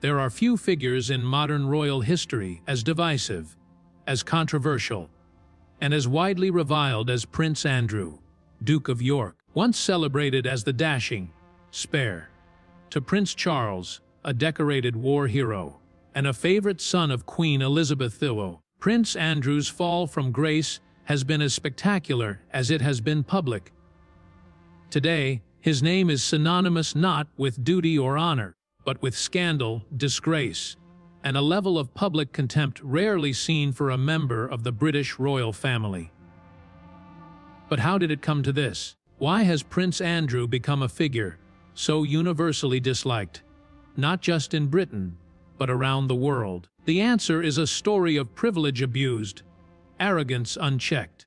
There are few figures in modern royal history as divisive, as controversial, and as widely reviled as Prince Andrew, Duke of York, once celebrated as the dashing, spare, to Prince Charles, a decorated war hero, and a favorite son of Queen Elizabeth II. Prince Andrew's fall from grace has been as spectacular as it has been public. Today, his name is synonymous not with duty or honor, but with scandal, disgrace, and a level of public contempt rarely seen for a member of the British royal family. But how did it come to this? Why has Prince Andrew become a figure so universally disliked, not just in Britain, but around the world? The answer is a story of privilege abused, arrogance unchecked,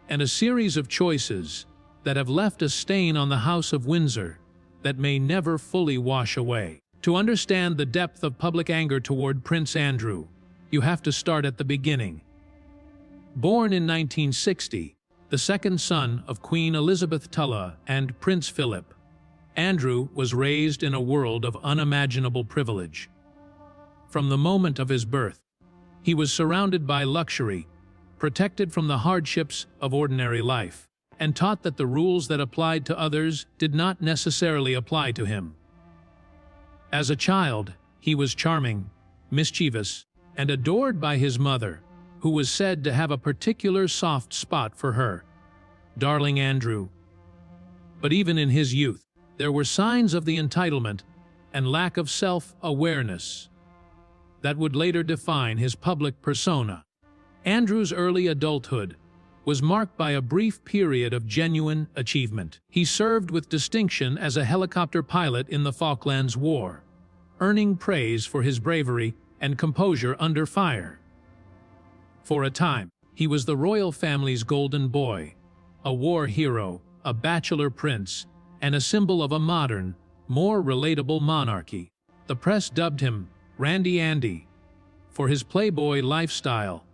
and a series of choices that have left a stain on the House of Windsor that may never fully wash away. To understand the depth of public anger toward Prince Andrew, you have to start at the beginning. Born in 1960, the second son of Queen Elizabeth II and Prince Philip, Andrew was raised in a world of unimaginable privilege. From the moment of his birth, he was surrounded by luxury, protected from the hardships of ordinary life, and taught that the rules that applied to others did not necessarily apply to him. As a child, he was charming, mischievous, and adored by his mother, who was said to have a particular soft spot for her, darling Andrew. But even in his youth, there were signs of the entitlement and lack of self-awareness that would later define his public persona. Andrew's early adulthood was marked by a brief period of genuine achievement. He served with distinction as a helicopter pilot in the Falklands War, earning praise for his bravery and composure under fire. For a time, he was the royal family's golden boy, a war hero, a bachelor prince, and a symbol of a modern, more relatable monarchy. The press dubbed him Randy Andy for his playboy lifestyle,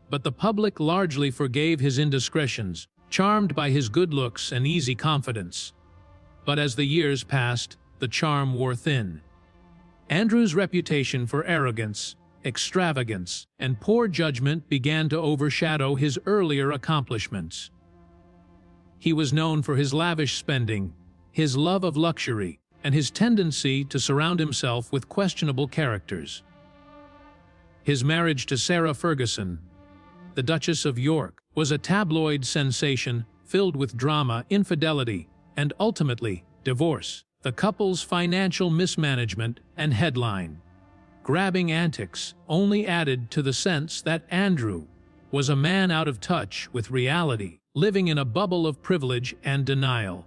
but the public largely forgave his indiscretions, charmed by his good looks and easy confidence. But as the years passed, the charm wore thin. Andrew's reputation for arrogance, extravagance, and poor judgment began to overshadow his earlier accomplishments. He was known for his lavish spending, his love of luxury, and his tendency to surround himself with questionable characters. His marriage to Sarah Ferguson, the Duchess of York, was a tabloid sensation filled with drama, infidelity, and ultimately, divorce. The couple's financial mismanagement and headline-grabbing antics only added to the sense that Andrew was a man out of touch with reality, living in a bubble of privilege and denial.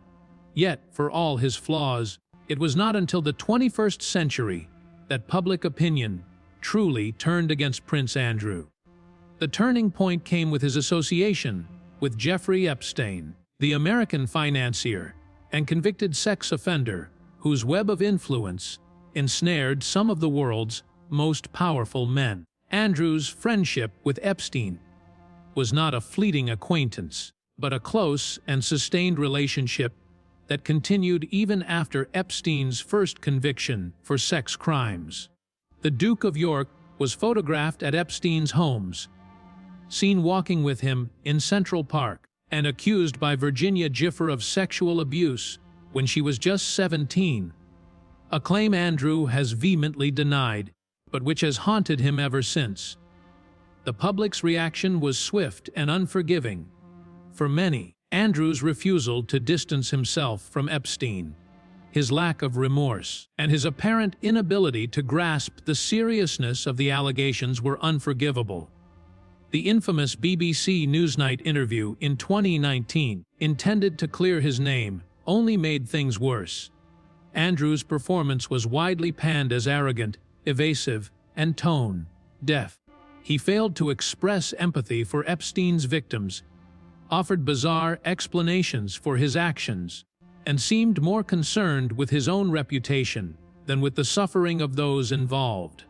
Yet, for all his flaws, it was not until the 21st century that public opinion truly turned against Prince Andrew. The turning point came with his association with Jeffrey Epstein, the American financier and convicted sex offender whose web of influence ensnared some of the world's most powerful men. Andrew's friendship with Epstein was not a fleeting acquaintance, but a close and sustained relationship that continued even after Epstein's first conviction for sex crimes. The Duke of York was photographed at Epstein's homes, seen walking with him in Central Park, and accused by Virginia Gifford of sexual abuse when she was just 17, a claim Andrew has vehemently denied, but which has haunted him ever since. The public's reaction was swift and unforgiving. For many, Andrew's refusal to distance himself from Epstein, his lack of remorse, and his apparent inability to grasp the seriousness of the allegations were unforgivable. The infamous BBC Newsnight interview in 2019, intended to clear his name, only made things worse. Andrew's performance was widely panned as arrogant, evasive, and tone-deaf. He failed to express empathy for Epstein's victims, offered bizarre explanations for his actions, and seemed more concerned with his own reputation than with the suffering of those involved.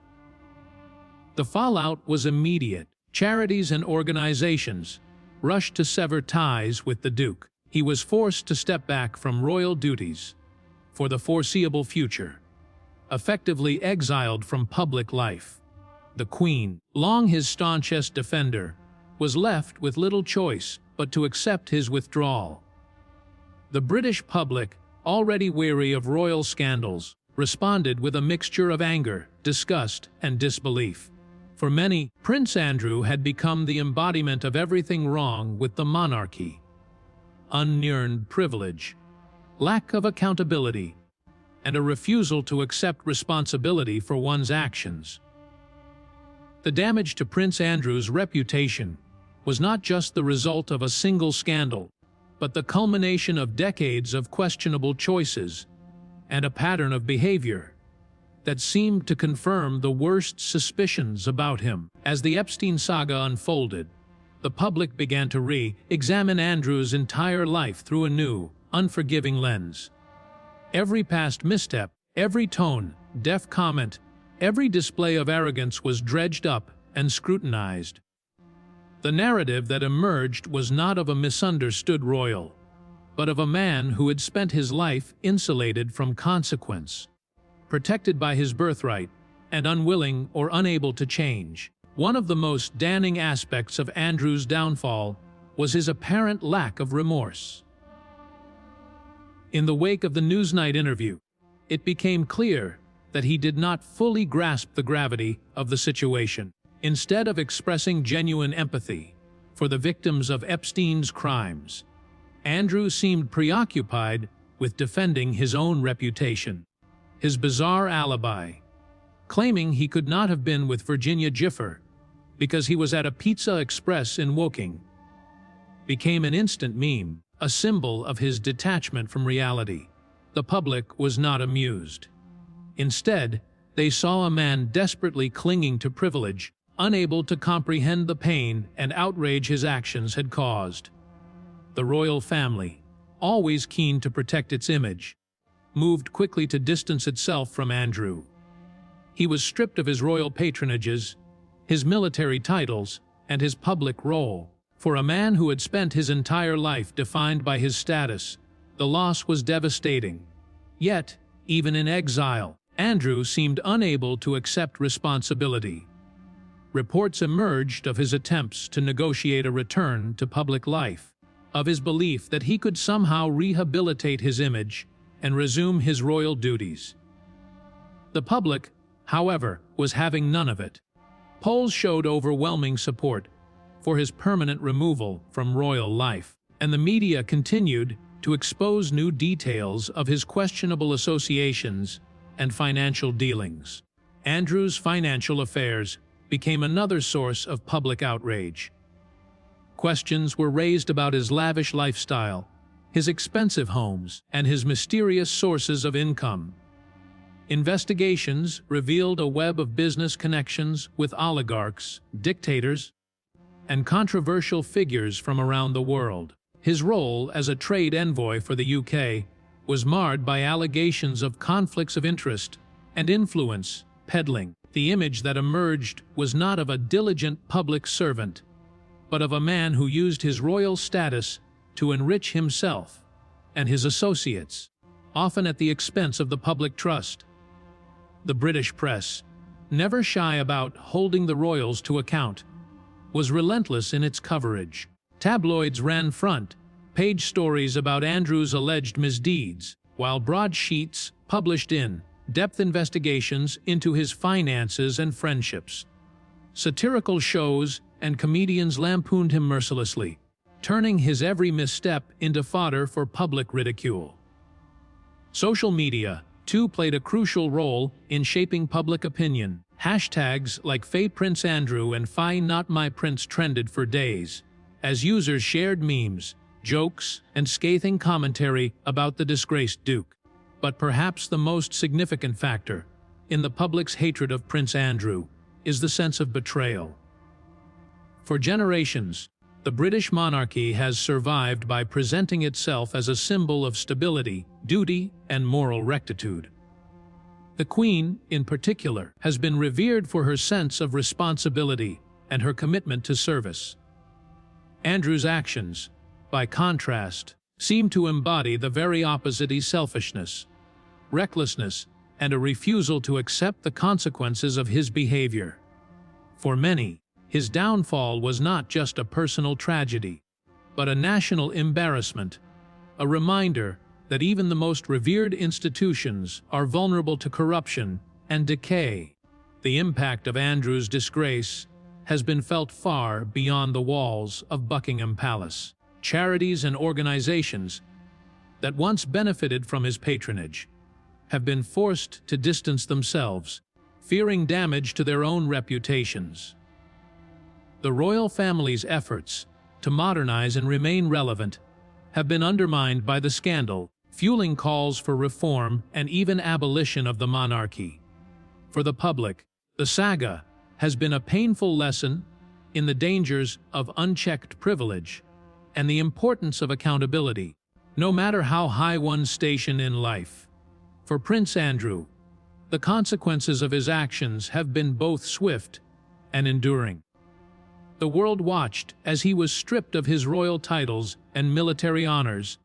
The fallout was immediate. Charities and organizations rushed to sever ties with the Duke. He was forced to step back from royal duties for the foreseeable future. effectively exiled from public life. The Queen, long his staunchest defender, was left with little choice but to accept his withdrawal. The British public, already weary of royal scandals, responded with a mixture of anger, disgust, and disbelief. For many, Prince Andrew had become the embodiment of everything wrong with the monarchy: unearned privilege, lack of accountability, and a refusal to accept responsibility for one's actions. The damage to Prince Andrew's reputation was not just the result of a single scandal, but the culmination of decades of questionable choices and a pattern of behavior that seemed to confirm the worst suspicions about him. As the Epstein saga unfolded, the public began to re-examine Andrew's entire life through a new, unforgiving lens. Every past misstep, every tone-deaf comment, every display of arrogance was dredged up and scrutinized. The narrative that emerged was not of a misunderstood royal, but of a man who had spent his life insulated from consequence, protected by his birthright, and unwilling or unable to change. One of the most damning aspects of Andrew's downfall was his apparent lack of remorse. In the wake of the Newsnight interview, it became clear that he did not fully grasp the gravity of the situation. Instead of expressing genuine empathy for the victims of Epstein's crimes, Andrew seemed preoccupied with defending his own reputation. His bizarre alibi, claiming he could not have been with Virginia Gifford because he was at a Pizza Express in Woking, became an instant meme, a symbol of his detachment from reality. The public was not amused. Instead, they saw a man desperately clinging to privilege, unable to comprehend the pain and outrage his actions had caused. The royal family, always keen to protect its image, moved quickly to distance itself from Andrew. He was stripped of his royal patronages, his military titles, and his public role. For a man who had spent his entire life defined by his status, the loss was devastating. Yet, even in exile, Andrew seemed unable to accept responsibility. Reports emerged of his attempts to negotiate a return to public life, of his belief that he could somehow rehabilitate his image and resume his royal duties. The public, however, was having none of it. Polls showed overwhelming support for his permanent removal from royal life, and the media continued to expose new details of his questionable associations and financial dealings. Andrew's financial affairs became another source of public outrage. Questions were raised about his lavish lifestyle, his expensive homes, and his mysterious sources of income. Investigations revealed a web of business connections with oligarchs, dictators, and controversial figures from around the world. His role as a trade envoy for the UK was marred by allegations of conflicts of interest and influence peddling. The image that emerged was not of a diligent public servant, but of a man who used his royal status to enrich himself and his associates, often at the expense of the public trust. The British press, never shy about holding the royals to account, was relentless in its coverage. Tabloids ran front-page stories about Andrew's alleged misdeeds, while broadsheets published in-depth investigations into his finances and friendships. Satirical shows and comedians lampooned him mercilessly, turning his every misstep into fodder for public ridicule. Social media, too, played a crucial role in shaping public opinion. Hashtags like #FayPrinceAndrew and #FayNotMyPrince trended for days, as users shared memes, jokes, and scathing commentary about the disgraced Duke. But perhaps the most significant factor in the public's hatred of Prince Andrew is the sense of betrayal. For generations, the British monarchy has survived by presenting itself as a symbol of stability, duty, and moral rectitude. The Queen, in particular, has been revered for her sense of responsibility and her commitment to service. Andrew's actions, by contrast, seem to embody the very opposite: selfishness, recklessness, and a refusal to accept the consequences of his behavior. For many, his downfall was not just a personal tragedy, but a national embarrassment, a reminder that even the most revered institutions are vulnerable to corruption and decay. The impact of Andrew's disgrace has been felt far beyond the walls of Buckingham Palace. Charities and organizations that once benefited from his patronage have been forced to distance themselves, fearing damage to their own reputations. The royal family's efforts to modernize and remain relevant have been undermined by the scandal, fueling calls for reform and even abolition of the monarchy. For the public, the saga has been a painful lesson in the dangers of unchecked privilege and the importance of accountability, no matter how high one's station in life. For Prince Andrew, the consequences of his actions have been both swift and enduring. The world watched as he was stripped of his royal titles and military honors,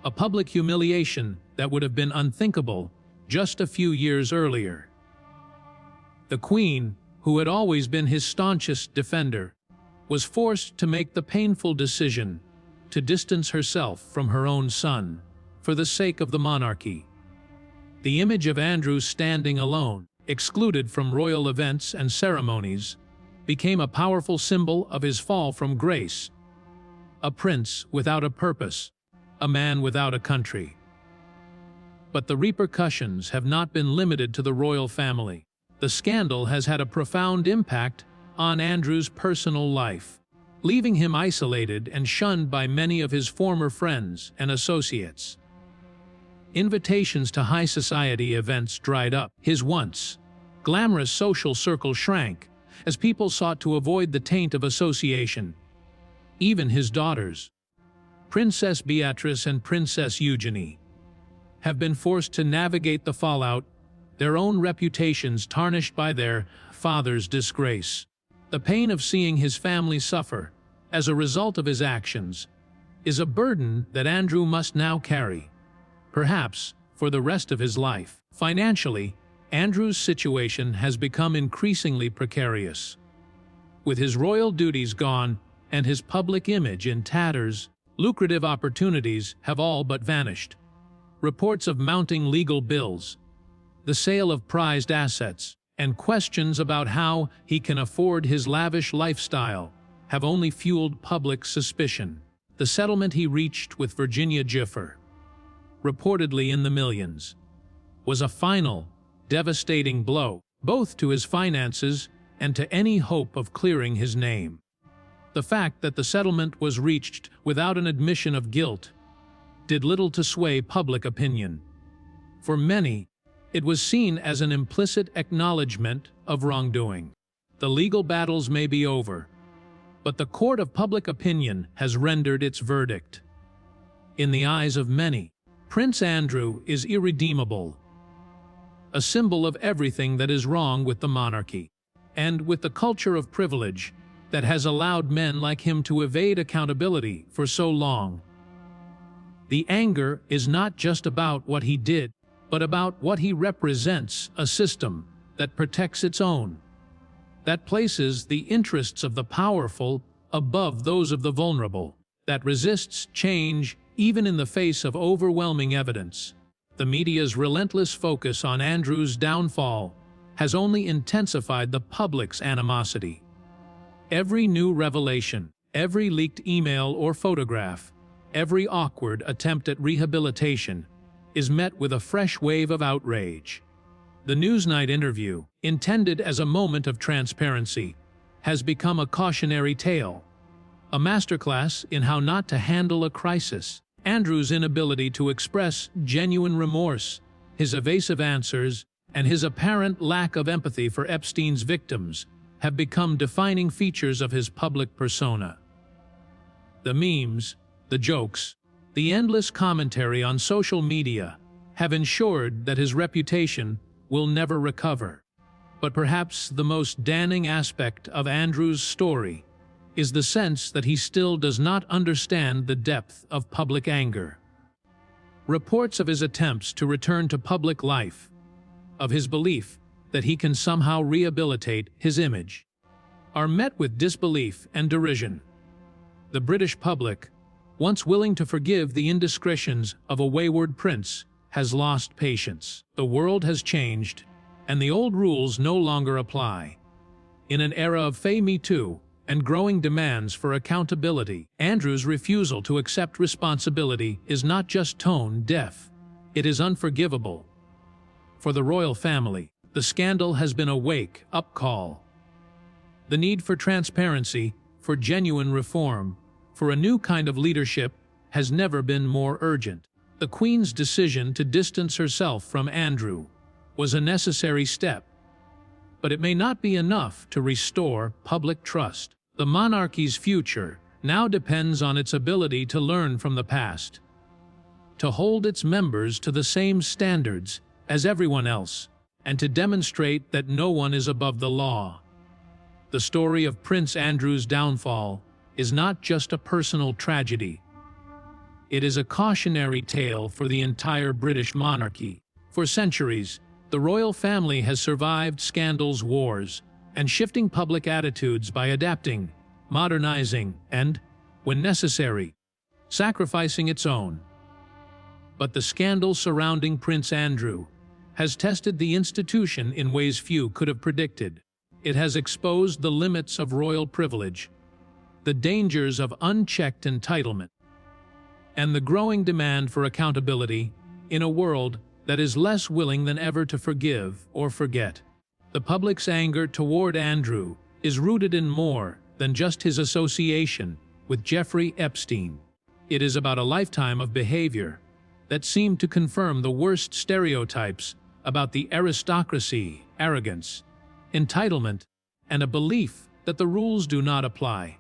a public humiliation that would have been unthinkable just a few years earlier. The Queen, who had always been his staunchest defender, was forced to make the painful decision to distance herself from her own son for the sake of the monarchy. The image of Andrew standing alone, excluded from royal events and ceremonies, became a powerful symbol of his fall from grace. A prince without a purpose, a man without a country. But the repercussions have not been limited to the royal family. The scandal has had a profound impact on Andrew's personal life, leaving him isolated and shunned by many of his former friends and associates. Invitations to high society events dried up. His once glamorous social circle shrank as people sought to avoid the taint of association. Even his daughters, Princess Beatrice and Princess Eugenie, have been forced to navigate the fallout, their own reputations tarnished by their father's disgrace. The pain of seeing his family suffer as a result of his actions is a burden that Andrew must now carry, perhaps for the rest of his life. Financially, Andrew's situation has become increasingly precarious. With his royal duties gone and his public image in tatters, lucrative opportunities have all but vanished. Reports of mounting legal bills, the sale of prized assets, and questions about how he can afford his lavish lifestyle have only fueled public suspicion. The settlement he reached with Virginia Gifford, reportedly in the millions, was a final, devastating blow, both to his finances and to any hope of clearing his name. The fact that the settlement was reached without an admission of guilt did little to sway public opinion. For many, it was seen as an implicit acknowledgement of wrongdoing. The legal battles may be over, but the court of public opinion has rendered its verdict. In the eyes of many, Prince Andrew is irredeemable, a symbol of everything that is wrong with the monarchy, and with the culture of privilege that has allowed men like him to evade accountability for so long. The anger is not just about what he did, but about what he represents: a system that protects its own, that places the interests of the powerful above those of the vulnerable, that resists change even in the face of overwhelming evidence. The media's relentless focus on Andrew's downfall has only intensified the public's animosity. Every new revelation, every leaked email or photograph, every awkward attempt at rehabilitation is met with a fresh wave of outrage. The Newsnight interview, intended as a moment of transparency, has become a cautionary tale, a masterclass in how not to handle a crisis. Andrew's inability to express genuine remorse, his evasive answers, and his apparent lack of empathy for Epstein's victims have become defining features of his public persona. The memes, the jokes, the endless commentary on social media have ensured that his reputation will never recover. But perhaps the most damning aspect of Andrew's story is the sense that he still does not understand the depth of public anger. Reports of his attempts to return to public life, of his belief that he can somehow rehabilitate his image, are met with disbelief and derision. The British public, once willing to forgive the indiscretions of a wayward prince, has lost patience. The world has changed, and the old rules no longer apply. In an era of Me Too and growing demands for accountability, Andrew's refusal to accept responsibility is not just tone-deaf, it is unforgivable. For the royal family, the scandal has been a wake-up call. The need for transparency, for genuine reform, for a new kind of leadership has never been more urgent. The Queen's decision to distance herself from Andrew was a necessary step, but it may not be enough to restore public trust. The monarchy's future now depends on its ability to learn from the past, to hold its members to the same standards as everyone else, and to demonstrate that no one is above the law. The story of Prince Andrew's downfall is not just a personal tragedy. It is a cautionary tale for the entire British monarchy. For centuries, the royal family has survived scandals, wars, and shifting public attitudes by adapting, modernizing, and, when necessary, sacrificing its own. But the scandal surrounding Prince Andrew has tested the institution in ways few could have predicted. It has exposed the limits of royal privilege, the dangers of unchecked entitlement, and the growing demand for accountability in a world that is less willing than ever to forgive or forget. The public's anger toward Andrew is rooted in more than just his association with Jeffrey Epstein. It is about a lifetime of behavior that seemed to confirm the worst stereotypes about the aristocracy, arrogance, entitlement, and a belief that the rules do not apply.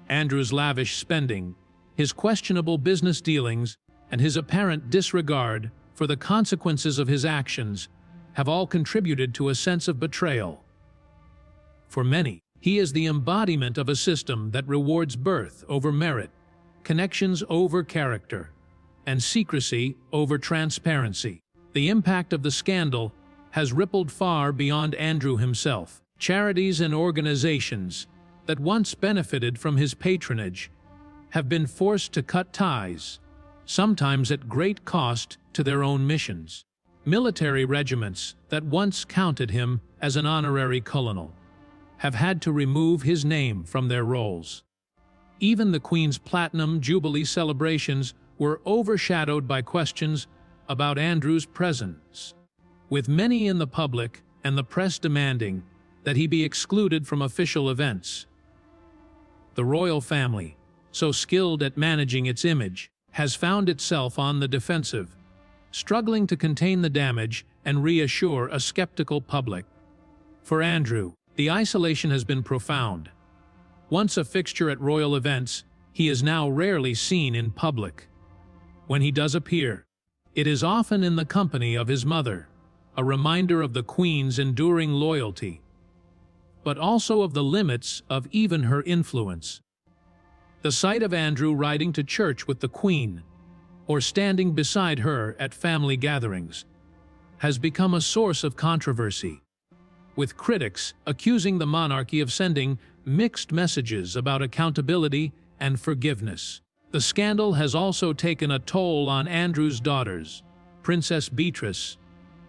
Andrew's lavish spending, his questionable business dealings, and his apparent disregard for the consequences of his actions have all contributed to a sense of betrayal. For many, he is the embodiment of a system that rewards birth over merit, connections over character, and secrecy over transparency. The impact of the scandal has rippled far beyond Andrew himself. Charities and organizations that once benefited from his patronage have been forced to cut ties, sometimes at great cost to their own missions. Military regiments that once counted him as an honorary colonel have had to remove his name from their rolls. Even the Queen's Platinum Jubilee celebrations were overshadowed by questions about Andrew's presence, with many in the public and the press demanding that he be excluded from official events. The royal family, so skilled at managing its image, has found itself on the defensive, struggling to contain the damage and reassure a skeptical public. For Andrew, the isolation has been profound. Once a fixture at royal events, he is now rarely seen in public. When he does appear, it is often in the company of his mother, a reminder of the Queen's enduring loyalty, but also of the limits of even her influence. The sight of Andrew riding to church with the Queen, or standing beside her at family gatherings, has become a source of controversy, with critics accusing the monarchy of sending mixed messages about accountability and forgiveness. The scandal has also taken a toll on Andrew's daughters, Princess Beatrice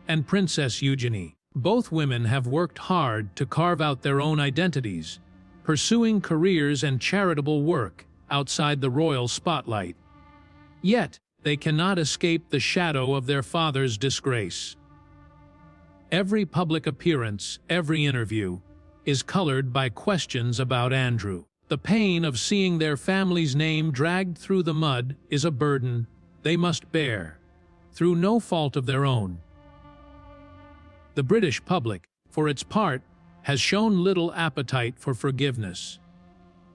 and Princess Eugenie. Both women have worked hard to carve out their own identities, pursuing careers and charitable work outside the royal spotlight. Yet, they cannot escape the shadow of their father's disgrace. Every public appearance, every interview, is colored by questions about Andrew. The pain of seeing their family's name dragged through the mud is a burden they must bear, through no fault of their own. The British public, for its part, has shown little appetite for forgiveness.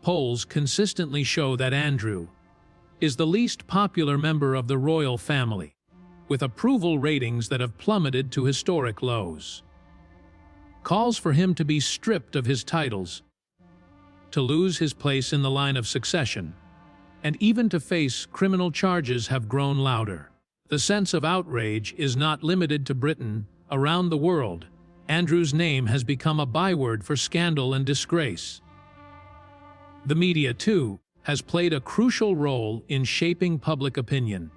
Polls consistently show that Andrew is the least popular member of the royal family, with approval ratings that have plummeted to historic lows. Calls for him to be stripped of his titles, to lose his place in the line of succession, and even to face criminal charges have grown louder. The sense of outrage is not limited to Britain Around the world, Andrew's name has become a byword for scandal and disgrace. The media, too, has played a crucial role in shaping public opinion.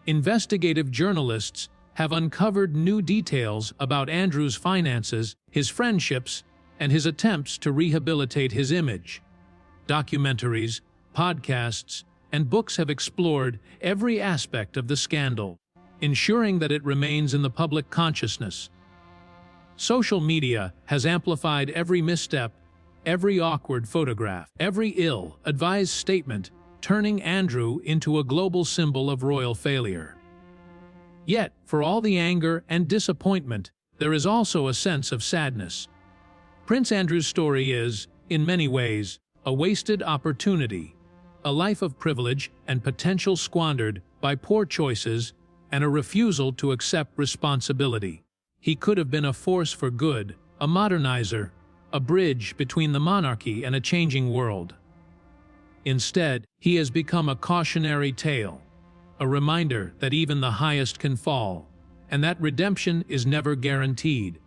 Investigative journalists have uncovered new details about Andrew's finances, his friendships, and his attempts to rehabilitate his image. Documentaries, podcasts, and books have explored every aspect of the scandal, ensuring that it remains in the public consciousness. Social media has amplified every misstep, every awkward photograph, every ill-advised statement, turning Andrew into a global symbol of royal failure. Yet, for all the anger and disappointment, there is also a sense of sadness. Prince Andrew's story is, in many ways, a wasted opportunity, a life of privilege and potential squandered by poor choices and a refusal to accept responsibility. He could have been a force for good, a modernizer, a bridge between the monarchy and a changing world. Instead, he has become a cautionary tale, a reminder that even the highest can fall, and that redemption is never guaranteed.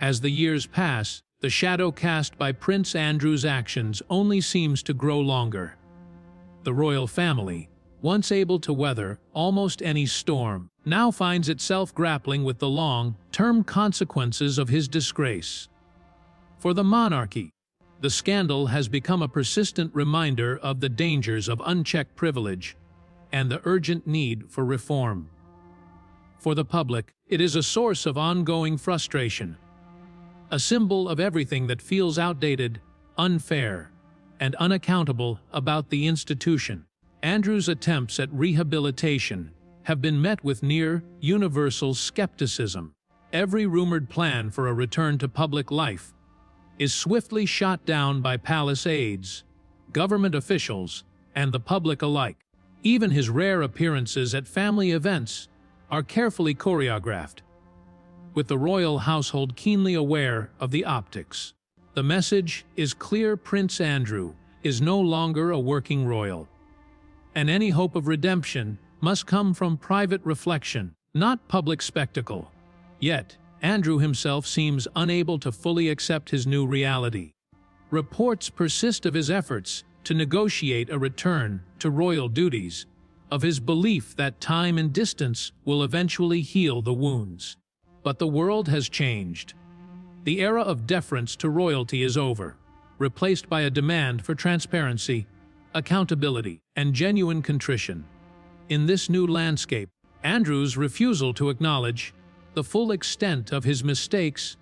As the years pass, the shadow cast by Prince Andrew's actions only seems to grow longer. The royal family, once able to weather almost any storm, now finds itself grappling with the long-term consequences of his disgrace. For the monarchy, the scandal has become a persistent reminder of the dangers of unchecked privilege and the urgent need for reform. For the public, it is a source of ongoing frustration, a symbol of everything that feels outdated, unfair, and unaccountable about the institution. Andrew's attempts at rehabilitation have been met with near-universal skepticism. Every rumored plan for a return to public life is swiftly shot down by palace aides, government officials, and the public alike. Even his rare appearances at family events are carefully choreographed, with the royal household keenly aware of the optics. The message is clear: Prince Andrew is no longer a working royal, and any hope of redemption must come from private reflection, not public spectacle. Yet, Andrew himself seems unable to fully accept his new reality. Reports persist of his efforts to negotiate a return to royal duties, of his belief that time and distance will eventually heal the wounds. But the world has changed. The era of deference to royalty is over, replaced by a demand for transparency, accountability, and genuine contrition. In this new landscape, Andrew's refusal to acknowledge the full extent of his mistakes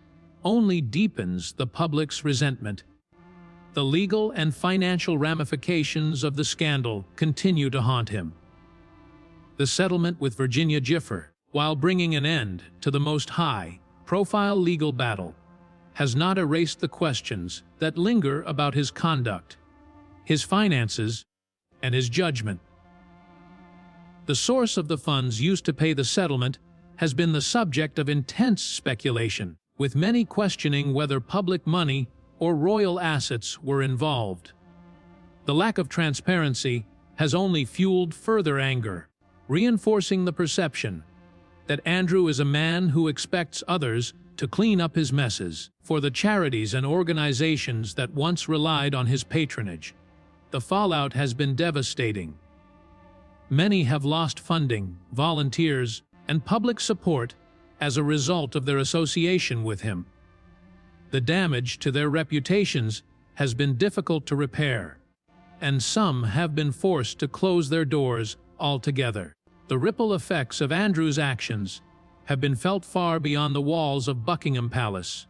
only deepens the public's resentment. The legal and financial ramifications of the scandal continue to haunt him. The settlement with Virginia Gifford, while bringing an end to the most high-profile legal battle, has not erased the questions that linger about his conduct, his finances, and his judgment. The source of the funds used to pay the settlement has been the subject of intense speculation, with many questioning whether public money or royal assets were involved. The lack of transparency has only fueled further anger, reinforcing the perception that Andrew is a man who expects others to clean up his messes. For the charities and organizations that once relied on his patronage, the fallout has been devastating. Many have lost funding, volunteers, and public support as a result of their association with him. The damage to their reputations has been difficult to repair, and some have been forced to close their doors altogether. The ripple effects of Andrew's actions have been felt far beyond the walls of Buckingham Palace,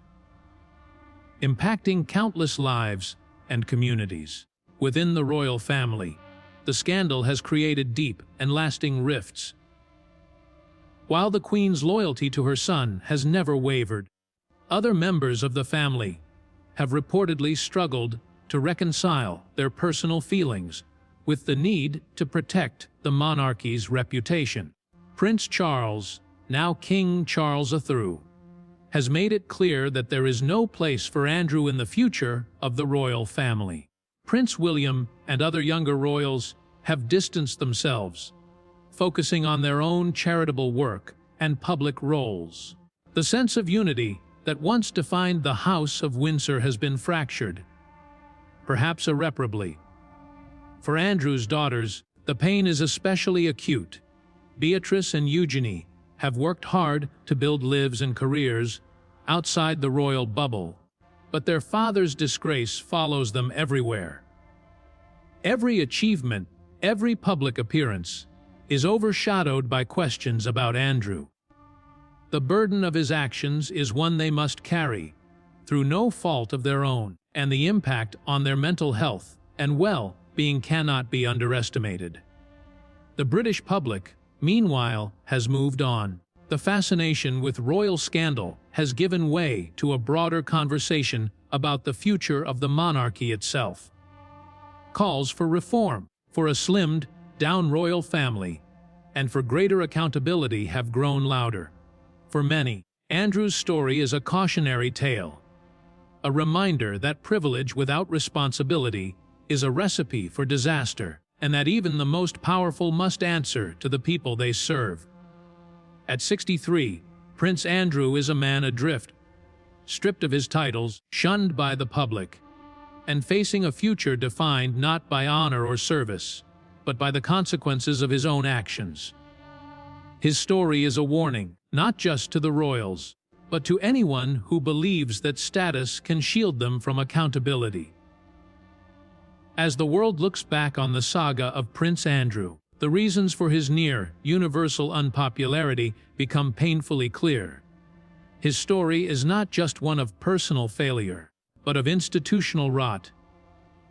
impacting countless lives and communities. Within the royal family, the scandal has created deep and lasting rifts. While the Queen's loyalty to her son has never wavered, other members of the family have reportedly struggled to reconcile their personal feelings with the need to protect the monarchy's reputation. Prince Charles, now King Charles III, has made it clear that there is no place for Andrew in the future of the royal family. Prince William and other younger royals have distanced themselves, focusing on their own charitable work and public roles. The sense of unity that once defined the House of Windsor has been fractured, perhaps irreparably. For Andrew's daughters, the pain is especially acute. Beatrice and Eugenie have worked hard to build lives and careers outside the royal bubble, but their father's disgrace follows them everywhere. Every achievement, every public appearance, is overshadowed by questions about Andrew. The burden of his actions is one they must carry, through no fault of their own, and the impact on their mental health and well-being cannot be underestimated. The British public, meanwhile, has moved on. The fascination with royal scandal has given way to a broader conversation about the future of the monarchy itself. Calls for reform, for a slimmed-down royal family, and for greater accountability have grown louder. For many, Andrew's story is a cautionary tale, a reminder that privilege without responsibility is a recipe for disaster, and that even the most powerful must answer to the people they serve. At 63, Prince Andrew is a man adrift, stripped of his titles, shunned by the public, and facing a future defined not by honor or service, but by the consequences of his own actions. His story is a warning, not just to the royals, but to anyone who believes that status can shield them from accountability. As the world looks back on the saga of Prince Andrew, the reasons for his near-universal unpopularity become painfully clear. His story is not just one of personal failure, but of institutional rot,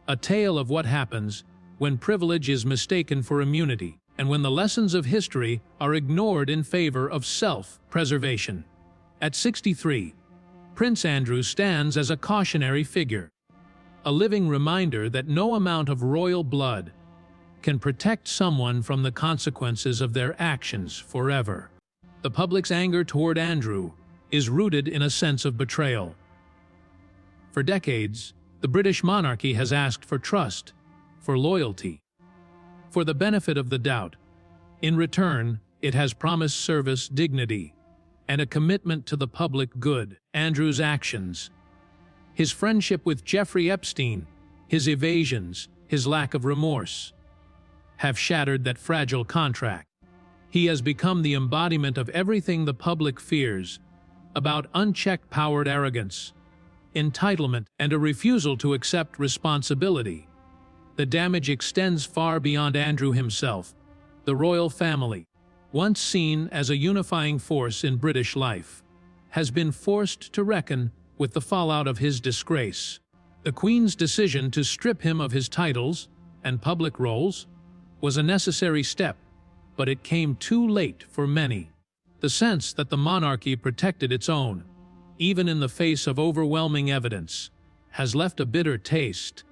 a tale of what happens when privilege is mistaken for immunity, and when the lessons of history are ignored in favor of self-preservation. At 63, Prince Andrew stands as a cautionary figure, a living reminder that no amount of royal blood can protect someone from the consequences of their actions forever. The public's anger toward Andrew is rooted in a sense of betrayal. For decades, the British monarchy has asked for trust, for loyalty, for the benefit of the doubt. In return, it has promised service, dignity, and a commitment to the public good. Andrew's actions, his friendship with Jeffrey Epstein, his evasions, his lack of remorse, have shattered that fragile contract. He has become the embodiment of everything the public fears about unchecked powered arrogance, entitlement, and a refusal to accept responsibility. The damage extends far beyond Andrew himself. The royal family, once seen as a unifying force in British life, has been forced to reckon with the fallout of his disgrace. The Queen's decision to strip him of his titles and public roles was a necessary step, but it came too late for many. The sense that the monarchy protected its own, even in the face of overwhelming evidence, has left a bitter taste.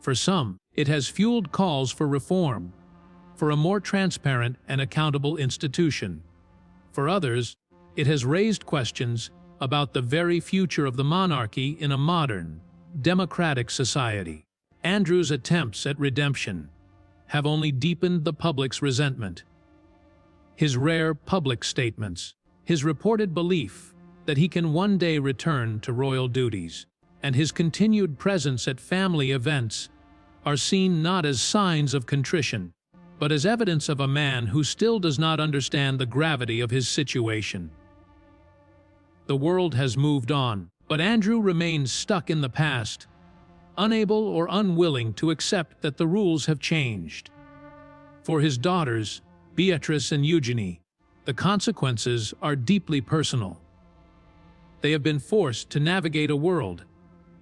For some, it has fueled calls for reform, for a more transparent and accountable institution. For others, it has raised questions about the very future of the monarchy in a modern, democratic society. Andrew's attempts at redemption have only deepened the public's resentment. His rare public statements, his reported belief that he can one day return to royal duties, and his continued presence at family events are seen not as signs of contrition, but as evidence of a man who still does not understand the gravity of his situation. The world has moved on, but Andrew remains stuck in the past, unable or unwilling to accept that the rules have changed. For his daughters, Beatrice and Eugenie, the consequences are deeply personal. They have been forced to navigate a world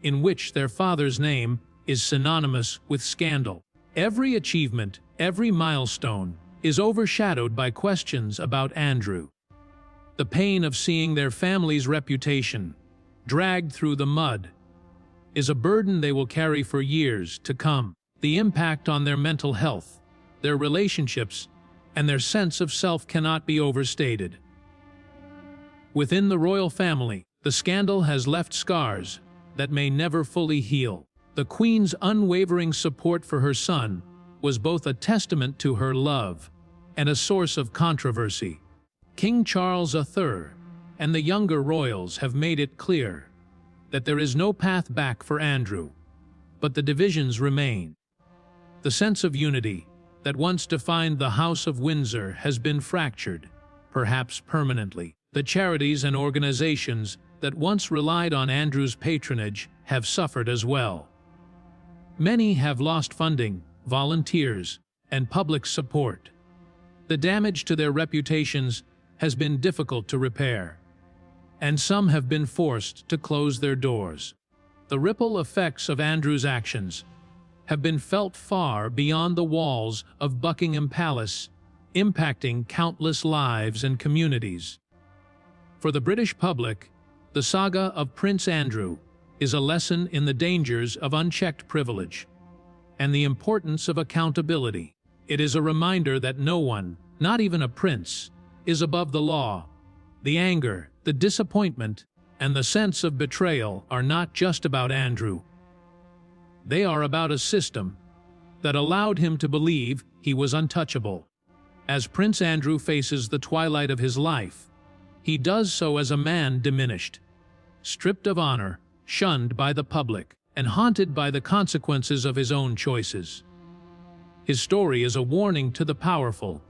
in which their father's name is synonymous with scandal. Every achievement, every milestone, is overshadowed by questions about Andrew. The pain of seeing their family's reputation dragged through the mud is a burden they will carry for years to come. The impact on their mental health, their relationships, and their sense of self cannot be overstated. Within the royal family, the scandal has left scars that may never fully heal. The Queen's unwavering support for her son was both a testament to her love and a source of controversy. King Charles III, and the younger royals have made it clear that there is no path back for Andrew, but the divisions remain. The sense of unity that once defined the House of Windsor has been fractured, perhaps permanently. The charities and organizations that once relied on Andrew's patronage have suffered as well. Many have lost funding, volunteers, and public support. The damage to their reputations has been difficult to repair, and some have been forced to close their doors. The ripple effects of Andrew's actions have been felt far beyond the walls of Buckingham Palace, impacting countless lives and communities. For the British public, the saga of Prince Andrew is a lesson in the dangers of unchecked privilege and the importance of accountability. It is a reminder that no one, not even a prince, is above the law. The anger, the disappointment, and the sense of betrayal are not just about Andrew. They are about a system that allowed him to believe he was untouchable. As Prince Andrew faces the twilight of his life, he does so as a man diminished, stripped of honor, shunned by the public, and haunted by the consequences of his own choices. His story is a warning to the powerful,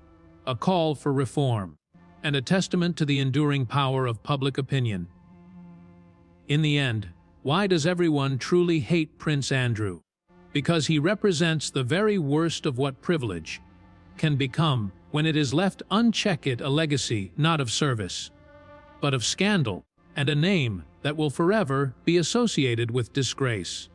a call for reform, and a testament to the enduring power of public opinion. In the end, why does everyone truly hate Prince Andrew? Because he represents the very worst of what privilege can become when it is left unchecked, a legacy not of service, but of scandal, and a name that will forever be associated with disgrace.